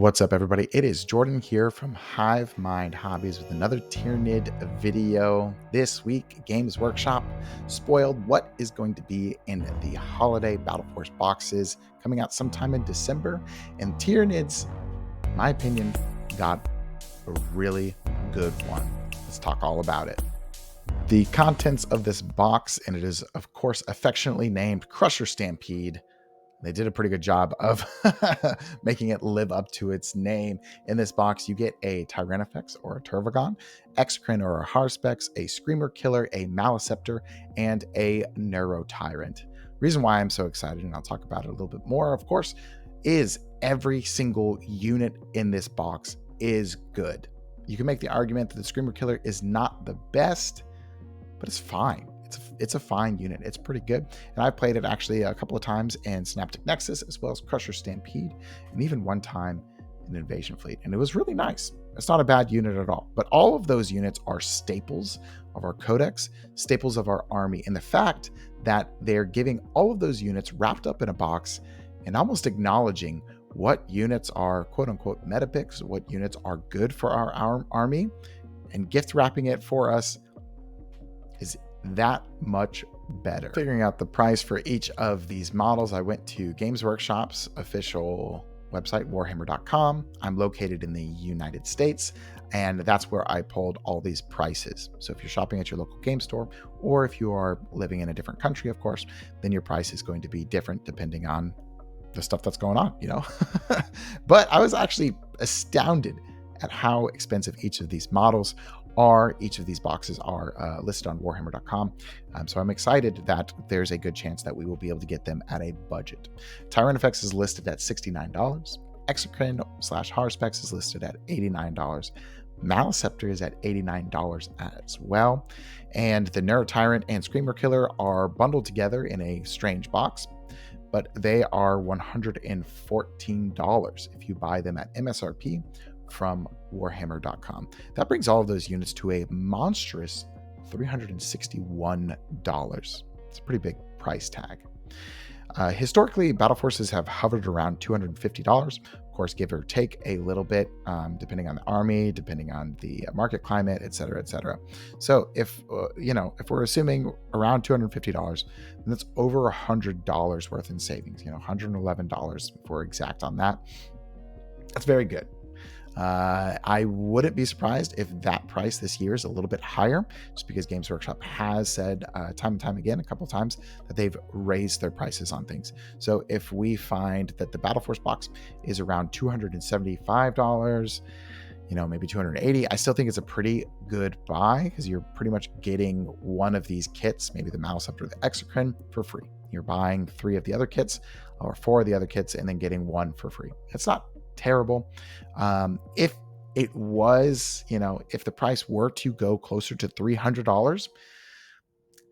What's up, everybody? It is Jordan here from Hive Mind Hobbies with another Tyranid video. This week, Games Workshop spoiled what is going to be in the holiday Battleforce boxes coming out sometime in December. And Tyranids, in my opinion, got a really good one. Let's talk all about it. The contents of this box, and it is, of course, affectionately named Crusher Stampede. They did a pretty good job of making it live up to its name. In this box, you get a Tyranid or a Turvagon, Exocrine or a Harspex, a Screamer Killer, a Maleceptor, and a Neurotyrant. Reason why I'm so excited, and I'll talk about it a little bit more, of course, is every single unit in this box is good. You can make the argument that the Screamer Killer is not the best, but it's fine. It's a fine unit. It's pretty good. And I've played it actually a couple of times in Synaptic Nexus, as well as Crusher Stampede, and even one time in Invasion Fleet. And it was really nice. It's not a bad unit at all. But all of those units are staples of our codex, staples of our army. And the fact that they're giving all of those units wrapped up in a box and almost acknowledging what units are quote unquote meta picks, what units are good for our army, and gift wrapping it for us is that much better. Figuring out the price for each of these models, I went to Games Workshop's official website, warhammer.com. I'm located in the United States, and that's where I pulled all these prices. So if you're shopping at your local game store, or if you are living in a different country, of course, then your price is going to be different depending on the stuff that's going on, you know? But I was actually astounded at how expensive each of these models are. Each of these boxes are listed on warhammer.com. So I'm excited that there's a good chance that we will be able to get them at a budget. Tyranid is listed at $69. Exocrine / Harspex is listed at $89. Maleceptor is at $89 as well. And the Neurotyrant and Screamer Killer are bundled together in a strange box, but they are $114 if you buy them at MSRP from warhammer.com. That brings all of those units to a monstrous $361. It's a pretty big price tag. Historically, battle forces have hovered around $250. Of course, give or take a little bit, depending on the army, depending on the market climate, et cetera, et cetera. So if we're assuming around $250, then that's over $100 worth in savings. $111 if we're exact on that. That's very good. I wouldn't be surprised if that price this year is a little bit higher, just because Games Workshop has said time and time again, a couple of times, that they've raised their prices on things. So if we find that the Battleforce box is around $275, maybe $280, I still think it's a pretty good buy, because you're pretty much getting one of these kits, maybe the Maleceptor or the Exocrine, for free. You're buying 3 of the other kits or 4 of the other kits and then getting 1 for free. It's not terrible. If it was, if the price were to go closer to $300,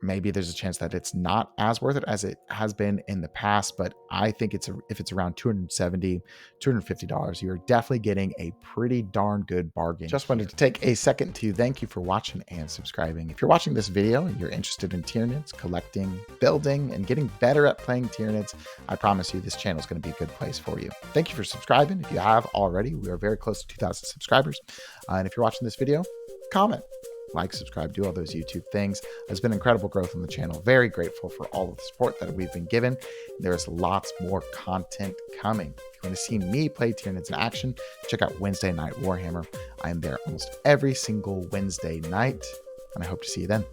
maybe there's a chance that it's not as worth it as it has been in the past. But I think if it's around $270, $250, you're definitely getting a pretty darn good bargain. Just wanted to take a second to thank you for watching and subscribing. If you're watching this video and you're interested in Tyranids, collecting, building, and getting better at playing Tyranids, I promise you this channel is going to be a good place for you. Thank you for subscribing. If you have already, we are very close to 2,000 subscribers. And if you're watching this video, comment, like, subscribe, do all those YouTube things. There's been incredible growth on the channel. Very grateful for all of the support that we've been given. There's lots more content coming. If you want to see me play Tyranids in action, check out Wednesday Night Warhammer. I am there almost every single Wednesday night, and I hope to see you then.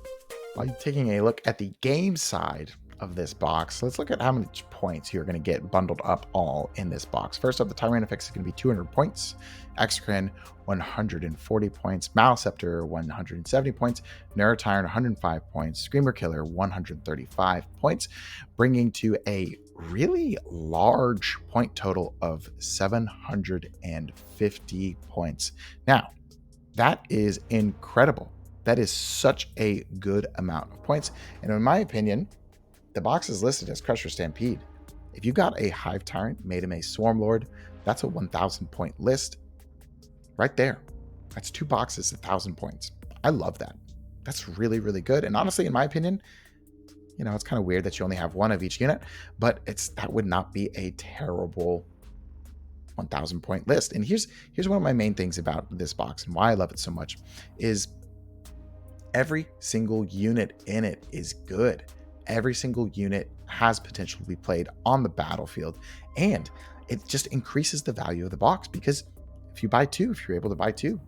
While you're taking a look at the game side of this box, let's look at how many points you're going to get bundled up all in this box. First up, the Tyranid is going to be 200 points, Exocrine 140 points, Maleceptor 170 points, Neurotyrant 105 points, Screamer Killer 135 points, bringing to a really large point total of 750 points. Now, that is incredible. That is such a good amount of points. And in my opinion, the box is listed as Crusher Stampede. If you got a Hive Tyrant, made him a Swarm Lord, that's a 1,000 point list right there. That's 2 boxes, 1,000 points. I love that. That's really, really good. And honestly, in my opinion, it's kind of weird that you only have 1 of each unit, but that would not be a terrible 1,000 point list. And here's one of my main things about this box and why I love it so much is every single unit in it is good. Every single unit has potential to be played on the battlefield, and it just increases the value of the box, because if you buy two, if you're able to buy two,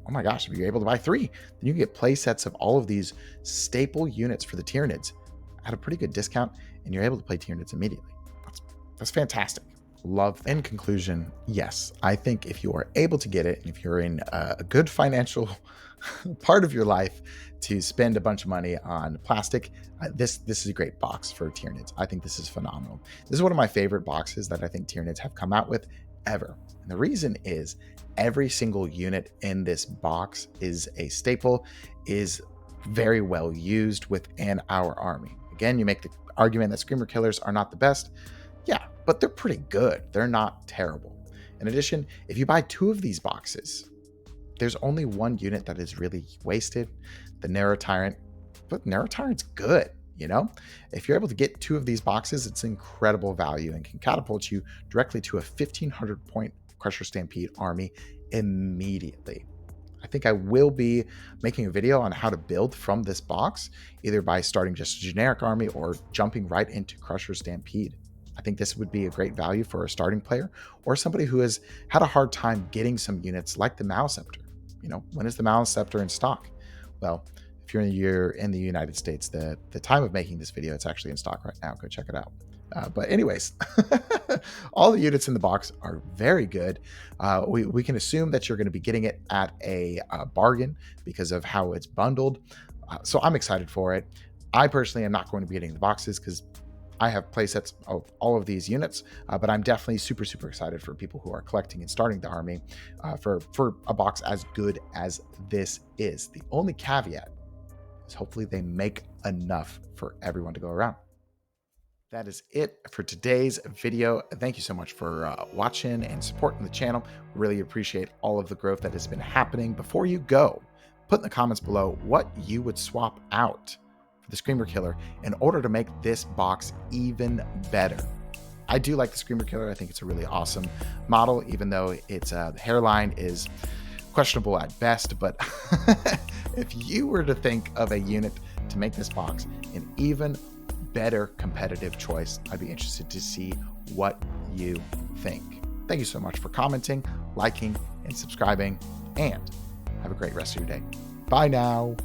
oh my gosh, if you're able to buy three, then you can get play sets of all of these staple units for the Tyranids at a pretty good discount, and you're able to play Tyranids immediately. That's fantastic. Love. In conclusion, yes, I think if you are able to get it, and if you're in a good financial part of your life to spend a bunch of money on plastic, this is a great box for Tyranids. I think this is phenomenal. This is one of my favorite boxes that I think Tyranids have come out with ever. And the reason is every single unit in this box is a staple, is very well used within our army. Again, you make the argument that Screamer Killers are not the best. Yeah, but they're pretty good. They're not terrible. In addition, if you buy two of these boxes, there's only one unit that is really wasted, the Narrow Tyrant. But Narrow Tyrant's good, you know? If you're able to get two of these boxes, it's incredible value and can catapult you directly to a 1,500 point Crusher Stampede army immediately. I think I will be making a video on how to build from this box, either by starting just a generic army or jumping right into Crusher Stampede. I think this would be a great value for a starting player or somebody who has had a hard time getting some units like the Maleceptor. You know, when is the Maleceptor in stock? Well, if you're in the United States, the time of making this video, it's actually in stock right now. Go check it out. But anyways, all the units in the box are very good. We can assume that you're going to be getting it at a bargain because of how it's bundled. So I'm excited for it. I personally am not going to be getting the boxes because I have playsets of all of these units, but I'm definitely super, super excited for people who are collecting and starting the army for a box as good as this is. The only caveat is hopefully they make enough for everyone to go around. That is it for today's video. Thank you so much for watching and supporting the channel. Really appreciate all of the growth that has been happening. Before you go, put in the comments below what you would swap out for the Screamer Killer in order to make this box even better. I do like the Screamer Killer. I think it's a really awesome model, even though its hairline is questionable at best. But if you were to think of a unit to make this box an even better competitive choice, I'd be interested to see what you think. Thank you so much for commenting, liking, and subscribing, and have a great rest of your day. Bye now.